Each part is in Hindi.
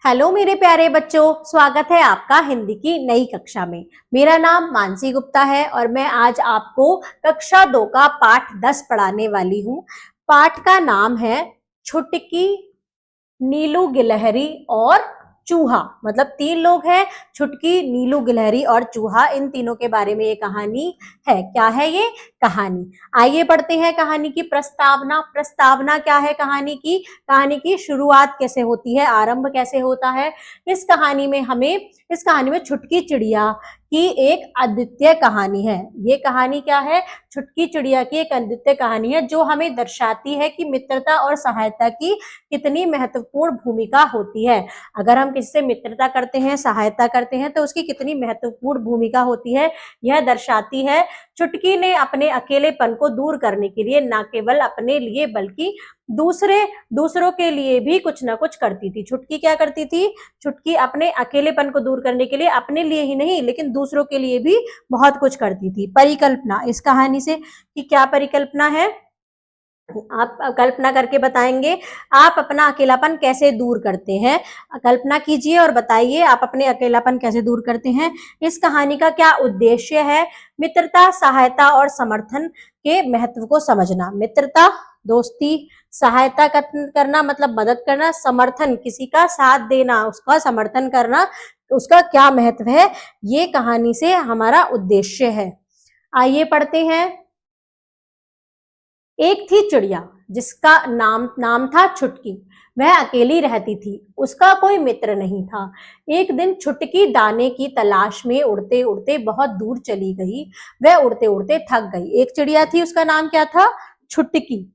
हेलो मेरे प्यारे बच्चों, स्वागत है आपका हिंदी की नई कक्षा में। मेरा नाम मानसी गुप्ता है और मैं आज आपको कक्षा 2 का पाठ 10 पढ़ाने वाली हूँ। पाठ का नाम है छुटकी, नीलू गिलहरी और चूहा। मतलब 3 लोग हैं, छुटकी, नीलू गिलहरी और चूहा। इन तीनों के बारे में ये कहानी है। क्या है ये कहानी? आइए पढ़ते हैं कहानी की प्रस्तावना। प्रस्तावना क्या है कहानी की? कहानी की शुरुआत कैसे होती है, आरंभ कैसे होता है। इस कहानी में छुटकी चिड़िया की एक अद्वितीय कहानी है। ये कहानी क्या है? छुटकी चिड़िया की एक अद्वितीय कहानी है जो हमें दर्शाती है कि मित्रता और सहायता की कितनी महत्वपूर्ण भूमिका होती है। अगर हम किसी से मित्रता करते हैं, सहायता करते हैं तो उसकी कितनी महत्वपूर्ण भूमिका होती है, यह दर्शाती है। छुटकी ने अपने अकेलेपन को दूर करने के लिए न केवल अपने लिए बल्कि दूसरों के लिए भी कुछ ना कुछ करती थी। छुटकी क्या करती थी? छुटकी अपने अकेलेपन को दूर करने के लिए अपने लिए ही नहीं लेकिन दूसरों के लिए भी बहुत कुछ करती थी। परिकल्पना इस कहानी से कि क्या परिकल्पना है, आप कल्पना करके बताएंगे। आप अपना अकेलापन कैसे दूर करते हैं? कल्पना कीजिए और बताइए आप अपने अकेलापन कैसे दूर करते हैं। इस कहानी का क्या उद्देश्य है? मित्रता, सहायता और समर्थन के महत्व को समझना। मित्रता, दोस्ती, सहायता करना मतलब मदद करना, समर्थन किसी का साथ देना, उसका समर्थन करना, उसका क्या महत्व है, ये कहानी से हमारा उद्देश्य है। आइए पढ़ते हैं। एक थी चिड़िया जिसका नाम था छुटकी। वह अकेली रहती थी, उसका कोई मित्र नहीं था। एक दिन छुटकी दाने की तलाश में उड़ते उड़ते बहुत दूर चली गई। वह उड़ते उड़ते थक गई। एक चिड़िया थी, उसका नाम क्या था? छुटकी।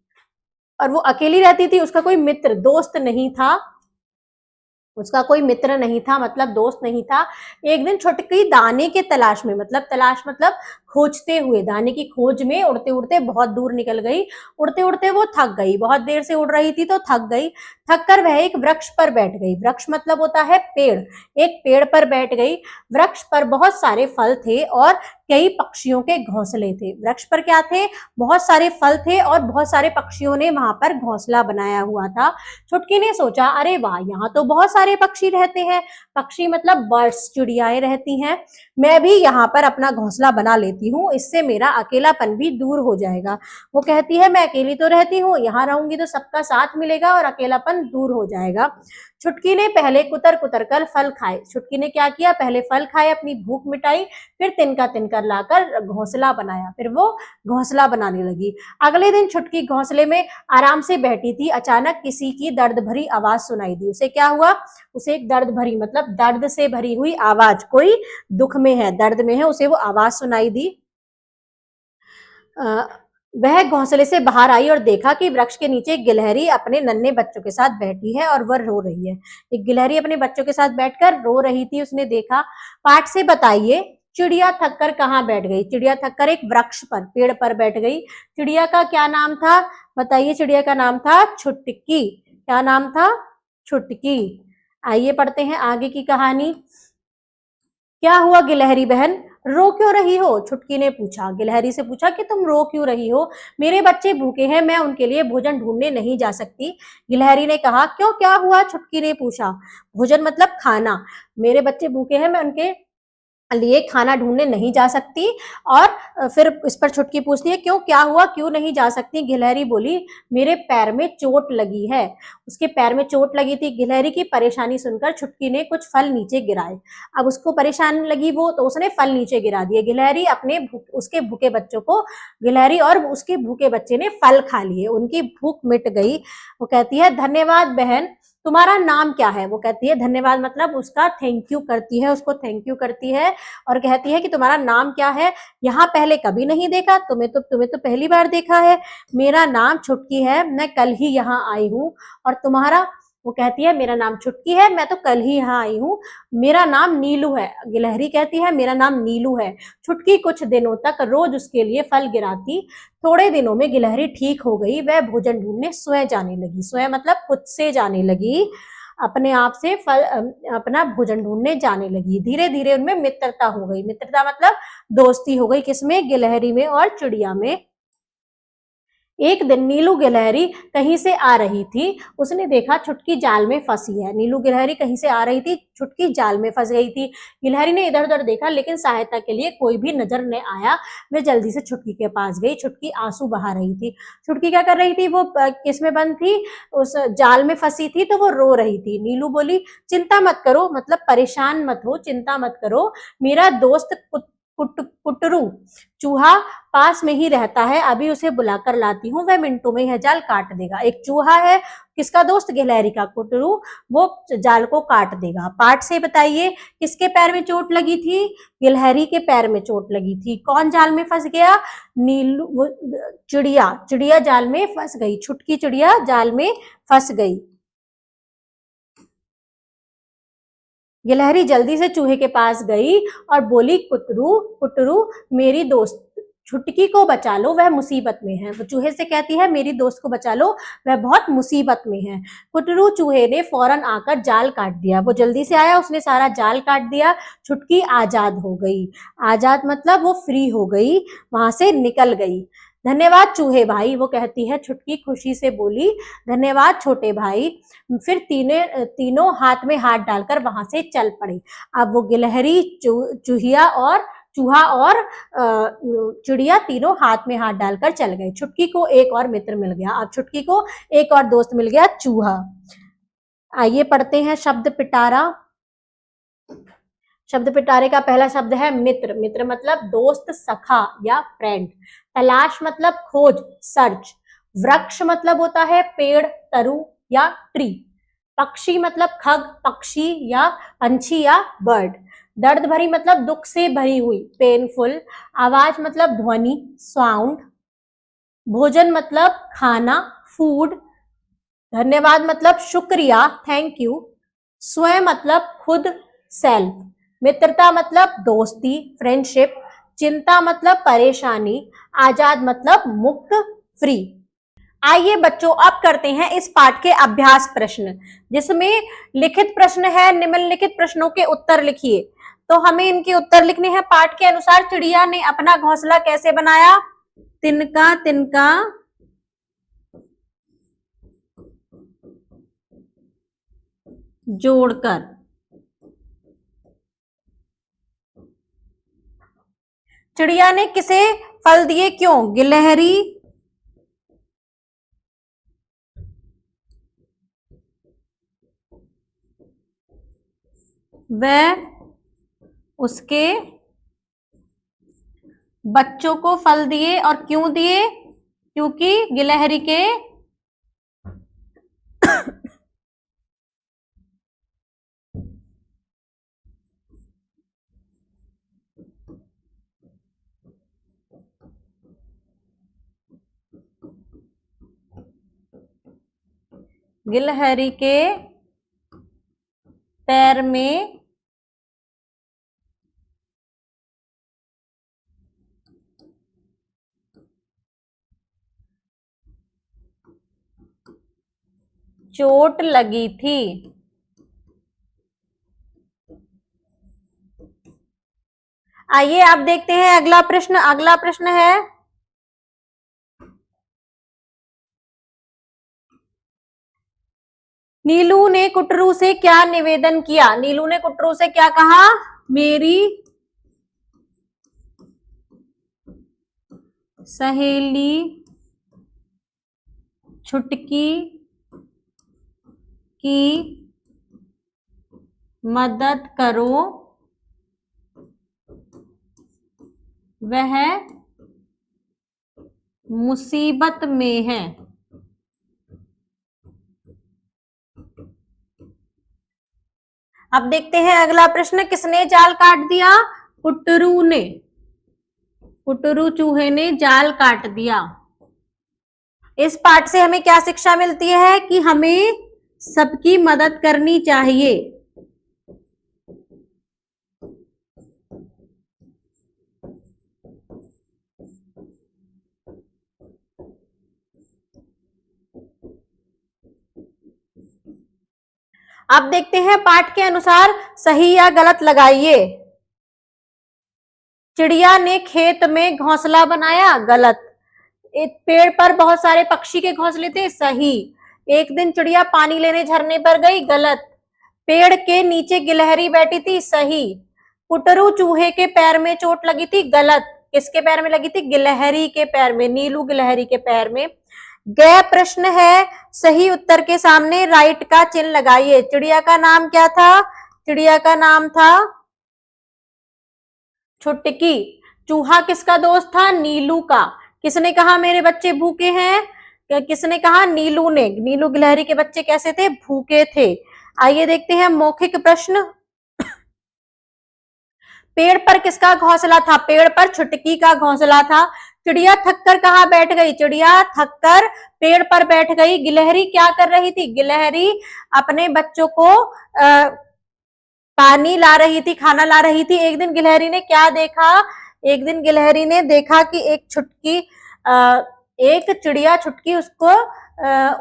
और वो अकेली रहती थी, उसका कोई मित्र दोस्त नहीं था। उसका कोई मित्र नहीं था मतलब दोस्त नहीं था। एक दिन छुटकी दाने के तलाश में, मतलब तलाश मतलब खोजते हुए, दाने की खोज में उड़ते उड़ते बहुत दूर निकल गई। उड़ते उड़ते वो थक गई, बहुत देर से उड़ रही थी तो थक गई। थक कर वह एक वृक्ष पर बैठ गई। वृक्ष मतलब होता है पेड़। एक पेड़ पर बैठ गई। वृक्ष पर बहुत सारे फल थे और कई पक्षियों के घोंसले थे। वृक्ष पर क्या थे? बहुत सारे फल थे और बहुत सारे पक्षियों ने वहां पर घोंसला बनाया हुआ था। छुटकी ने सोचा, अरे वाह, यहाँ तो बहुत सारे पक्षी रहते हैं। पक्षी मतलब बर्ड्स, चिड़ियाएं रहती हैं। मैं भी यहाँ पर अपना घोंसला बना लेती हूँ, इससे मेरा अकेलापन भी दूर हो जाएगा। वो कहती है, मैं अकेली तो रहती हूँ, यहाँ रहूंगी तो सबका साथ मिलेगा और अकेलापन दूर हो जाएगा। छुटकी ने पहले कुतर कुतर कर फल खाए। छुटकी ने क्या किया? पहले फल खाए, अपनी भूख मिटाई, फिर तिनका तिनकर लाकर घोंसला बनाया। फिर वो घोंसला बनाने लगी। अगले दिन छुटकी घोंसले में आराम से बैठी थी। अचानक किसी की दर्द भरी आवाज सुनाई दी। उसे क्या हुआ? उसे एक दर्द भरी मतलब दर्द से भरी हुई आवाज, कोई दुख में है, दर्द में है, उसे वो आवाज सुनाई दी। वह घोंसले से बाहर आई और देखा कि वृक्ष के नीचे एक गिलहरी अपने नन्हे बच्चों के साथ बैठी है और वह रो रही है। एक गिलहरी अपने बच्चों के साथ बैठकर रो रही थी। उसने देखा। पाठ से बताइए, चिड़िया थककर कहाँ बैठ गई? चिड़िया थककर एक वृक्ष पर, पेड़ पर बैठ गई। चिड़िया का क्या नाम था? बताइए। चिड़िया का नाम था छुटकी। क्या नाम था? छुटकी। आइए पढ़ते हैं आगे की कहानी। क्या हुआ गिलहरी बहन, रो क्यों रही हो? छुटकी ने पूछा, गिलहरी से पूछा कि तुम रो क्यों रही हो? मेरे बच्चे भूखे हैं, मैं उनके लिए भोजन ढूंढने नहीं जा सकती। गिलहरी ने कहा। क्यों, क्या हुआ? छुटकी ने पूछा। भोजन मतलब खाना। मेरे बच्चे भूखे हैं, मैं उनके लिए खाना ढूंढने नहीं जा सकती। और फिर इस पर छुटकी पूछती है, क्यों, क्या हुआ, क्यों नहीं जा सकती? गिलहरी बोली, मेरे पैर में चोट लगी है। उसके पैर में चोट लगी थी। गिलहरी की परेशानी सुनकर छुटकी ने कुछ फल नीचे गिराए। अब उसको परेशानी लगी वो, तो उसने फल नीचे गिरा दिए। गिलहरी उसके भूखे बच्चों को, गिलहरी और उसके भूखे बच्चे ने फल खा लिए, उनकी भूख मिट गई। वो कहती है, धन्यवाद बहन, तुम्हारा नाम क्या है? वो कहती है, धन्यवाद मतलब उसका थैंक यू करती है, उसको थैंक यू करती है और कहती है कि तुम्हारा नाम क्या है? यहाँ पहले कभी नहीं देखा, तुम्हें तो पहली बार देखा है। मेरा नाम छुटकी है, मैं कल ही यहाँ आई हूँ। और तुम्हारा? वो कहती है, मेरा नाम छुटकी है, मैं तो कल ही यहाँ आई हूँ। मेरा नाम नीलू है। गिलहरी कहती है, मेरा नाम नीलू है। छुटकी कुछ दिनों तक रोज उसके लिए फल गिराती। थोड़े दिनों में गिलहरी ठीक हो गई। वह भोजन ढूंढने स्वयं जाने लगी। स्वयं मतलब खुद से जाने लगी, अपने आप से फल अपना भोजन ढूंढने जाने लगी। धीरे धीरे उनमें मित्रता हो गई। मित्रता मतलब दोस्ती हो गई। किसमें? गिलहरी में और चिड़िया में। एक दिन नीलू गिलहरी कहीं से आ रही थी, उसने देखा छुटकी जाल में फंसी है। नीलू गिलहरी कहीं से आ रही थी, छुटकी जाल में फंस गई थी। गिलहरी ने इधर उधर देखा लेकिन सहायता के लिए कोई भी नजर नहीं आया। वह जल्दी से छुटकी के पास गई। छुटकी आंसू बहा रही थी। छुटकी क्या कर रही थी? वो किस में बंद थी? उस जाल में फंसी थी, तो वो रो रही थी। नीलू बोली, चिंता मत करो, मतलब परेशान मत हो, चिंता मत करो, मेरा दोस्त कुटरू चूहा पास में ही रहता है, अभी उसे बुलाकर लाती हूँ, वह मिनटों में यह जाल काट देगा। एक चूहा है, किसका दोस्त? गिलहरी का। कुटरू वो जाल को काट देगा। पाठ से बताइए किसके पैर में चोट लगी थी? गिलहरी के पैर में चोट लगी थी। कौन जाल में फंस गया? नीलू, चिड़िया। चिड़िया जाल में फंस गई। छुटकी चिड़िया जाल में फंस गई। गिलहरी जल्दी से चूहे के पास गई और बोली, कुटरू कुटरू मेरी दोस्त छुटकी को बचा लो, वह मुसीबत में है। वो चूहे से कहती है, मेरी दोस्त को बचा लो, वह बहुत मुसीबत में है। कुटरू चूहे ने फौरन आकर जाल काट दिया। वो जल्दी से आया, उसने सारा जाल काट दिया। छुटकी आजाद हो गई। आजाद मतलब वो फ्री हो गई, वहां से निकल गई। धन्यवाद चूहे भाई, वो कहती है। छुटकी खुशी से बोली, धन्यवाद छोटे भाई। फिर तीनों हाथ में हाथ डालकर वहां से चल पड़े। अब वो गिलहरी, चूहा और चिड़िया तीनों हाथ में हाथ डालकर चल गए। छुटकी को एक और मित्र मिल गया। अब छुटकी को एक और दोस्त मिल गया, चूहा। आइए पढ़ते हैं शब्द पिटारा। शब्द पिटारे का पहला शब्द है मित्र। मित्र मतलब दोस्त, सखा या फ्रेंड। तलाश मतलब खोज, सर्च। वृक्ष मतलब होता है पेड़, तरु या ट्री। पक्षी मतलब खग, पक्षी या पंछी या बर्ड। दर्द भरी मतलब दुख से भरी हुई, पेनफुल। आवाज मतलब ध्वनि, साउंड। भोजन मतलब खाना, फूड। धन्यवाद मतलब शुक्रिया, थैंक यू। स्वयं मतलब खुद, सेल्फ। मित्रता मतलब दोस्ती, फ्रेंडशिप। चिंता मतलब परेशानी। आजाद मतलब मुक्त, फ्री। आइए बच्चों, अब करते हैं इस पाठ के अभ्यास प्रश्न, जिसमें लिखित प्रश्न है। निम्नलिखित प्रश्नों के उत्तर लिखिए। तो हमें इनके उत्तर लिखने हैं। पाठ के अनुसार चिड़िया ने अपना घोंसला कैसे बनाया? तिनका तिनका जोड़कर। चिड़िया ने किसे फल दिए, क्यों? गिलहरी वह उसके बच्चों को फल दिए। और क्यों दिए? क्योंकि गिलहरी के गिलहरी के पैर में चोट लगी थी। आइए आप देखते हैं अगला प्रश्न। अगला प्रश्न है, नीलू ने कुटरू से क्या निवेदन किया? नीलू ने कुटरू से क्या कहा? मेरी सहेली छुटकी की मदद करो, वह मुसीबत में है। अब देखते हैं अगला प्रश्न, किसने जाल काट दिया? कुटरू ने। कुटरू चूहे ने जाल काट दिया। इस पाठ से हमें क्या शिक्षा मिलती है? कि हमें सबकी मदद करनी चाहिए। अब देखते हैं पाठ के अनुसार सही या गलत लगाइए। चिड़िया ने खेत में घोंसला बनाया, गलत। एक पेड़ पर बहुत सारे पक्षी के घोंसले थे, सही। एक दिन चिड़िया पानी लेने झरने पर गई, गलत। पेड़ के नीचे गिलहरी बैठी थी, सही। पुटरू चूहे के पैर में चोट लगी थी, गलत। किसके पैर में लगी थी? गिलहरी के पैर में, नीलू गिलहरी के पैर में। गया प्रश्न है, सही उत्तर के सामने राइट का चिन्ह लगाइए। चिड़िया का नाम क्या था? चिड़िया का नाम था छुटकी। चूहा किसका दोस्त था? नीलू का। किसने कहा मेरे बच्चे भूखे हैं? किसने कहा? नीलू ने। नीलू गिलहरी के बच्चे कैसे थे? भूखे थे। आइए देखते हैं मौखिक प्रश्न। पेड़ पर किसका घोंसला था? पेड़ पर छुटकी का घोंसला था। चिड़िया थककर कहाँ बैठ गई? चिड़िया थककर पेड़ पर बैठ गई। गिलहरी क्या कर रही थी? गिलहरी अपने बच्चों को पानी ला रही थी, खाना ला रही थी। एक दिन गिलहरी ने क्या देखा? एक दिन गिलहरी ने देखा कि एक चिड़िया छुटकी उसको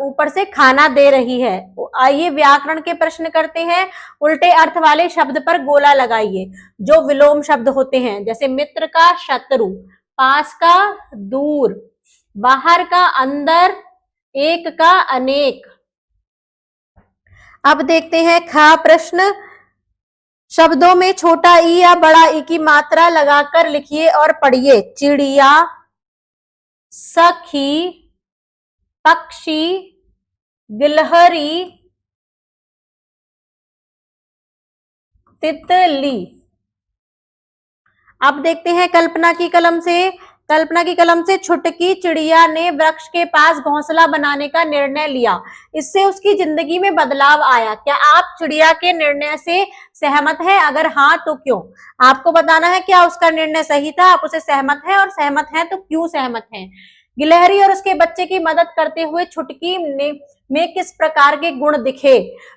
ऊपर से खाना दे रही है। आइए व्याकरण के प्रश्न करते हैं। उल्टे अर्थ वाले शब्द पर गोला लगाइए जो विलोम शब्द होते हैं, जैसे मित्र का शत्रु, पास का दूर, बाहर का अंदर, एक का अनेक। अब देखते हैं ख प्रश्न। शब्दों में छोटा ई या बड़ा ई की मात्रा लगाकर लिखिए और पढ़िए। चिड़िया, सखी, पक्षी, गिलहरी, तितली। अब देखते हैं कल्पना की कलम से। कल्पना की कलम से, छुटकी चिड़िया ने वृक्ष के पास घोंसला बनाने का निर्णय लिया, इससे उसकी जिंदगी में बदलाव आया। क्या आप चिड़िया के निर्णय से सहमत हैं? अगर हाँ तो क्यों? आपको बताना है क्या उसका निर्णय सही था, आप उसे सहमत हैं, और सहमत हैं तो क्यों सहमत हैं। गिलहरी और उसके बच्चे की मदद करते हुए छुटकी में किस प्रकार के गुण दिखे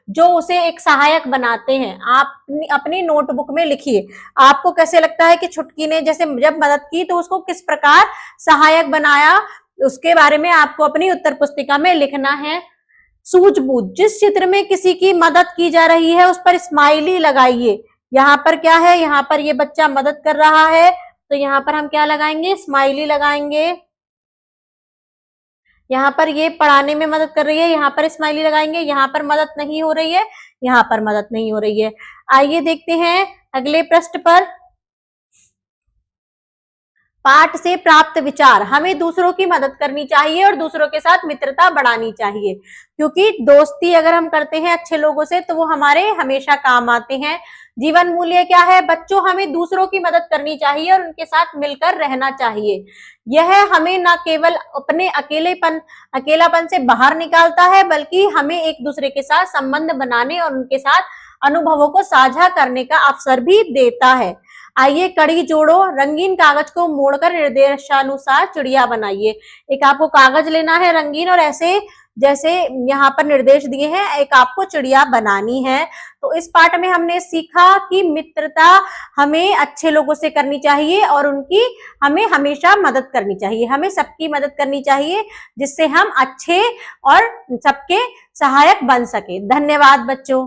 जो उसे एक सहायक बनाते हैं? आप अपनी नोटबुक में लिखिए। आपको कैसे लगता है कि छुटकी ने जैसे जब मदद की तो उसको किस प्रकार सहायक बनाया, उसके बारे में आपको अपनी उत्तर पुस्तिका में लिखना है। सूझबूझ, जिस चित्र में किसी की मदद की जा रही है उस पर स्माइली लगाइए। यहाँ पर क्या है? यहाँ पर ये बच्चा मदद कर रहा है, तो यहाँ पर हम क्या लगाएंगे? स्माइली लगाएंगे। यहाँ पर ये पढ़ाने में मदद कर रही है, यहाँ पर स्माइली लगाएंगे। यहाँ पर मदद नहीं हो रही है, यहाँ पर मदद नहीं हो रही है। आइए देखते हैं अगले प्रश्न पर। पाठ से प्राप्त विचार, हमें दूसरों की मदद करनी चाहिए और दूसरों के साथ मित्रता बढ़ानी चाहिए, क्योंकि दोस्ती अगर हम करते हैं अच्छे लोगों से तो वो हमारे हमेशा काम आते हैं। जीवन मूल्य क्या है? बच्चों, हमें दूसरों की मदद करनी चाहिए और उनके साथ मिलकर रहना चाहिए। यह हमें न केवल अपने अकेलापन से बाहर निकालता है, बल्कि हमें एक दूसरे के साथ संबंध बनाने और उनके साथ अनुभवों को साझा करने का अवसर भी देता है। आइए कड़ी जोड़ो। रंगीन कागज को मोड़कर निर्देशानुसार चिड़िया बनाइए। एक आपको कागज लेना है रंगीन, और ऐसे जैसे यहाँ पर निर्देश दिए हैं एक आपको चिड़िया बनानी है। तो इस पाठ में हमने सीखा कि मित्रता हमें अच्छे लोगों से करनी चाहिए और उनकी हमें हमेशा मदद करनी चाहिए। हमें सबकी मदद करनी चाहिए जिससे हम अच्छे और सबके सहायक बन सके। धन्यवाद बच्चों।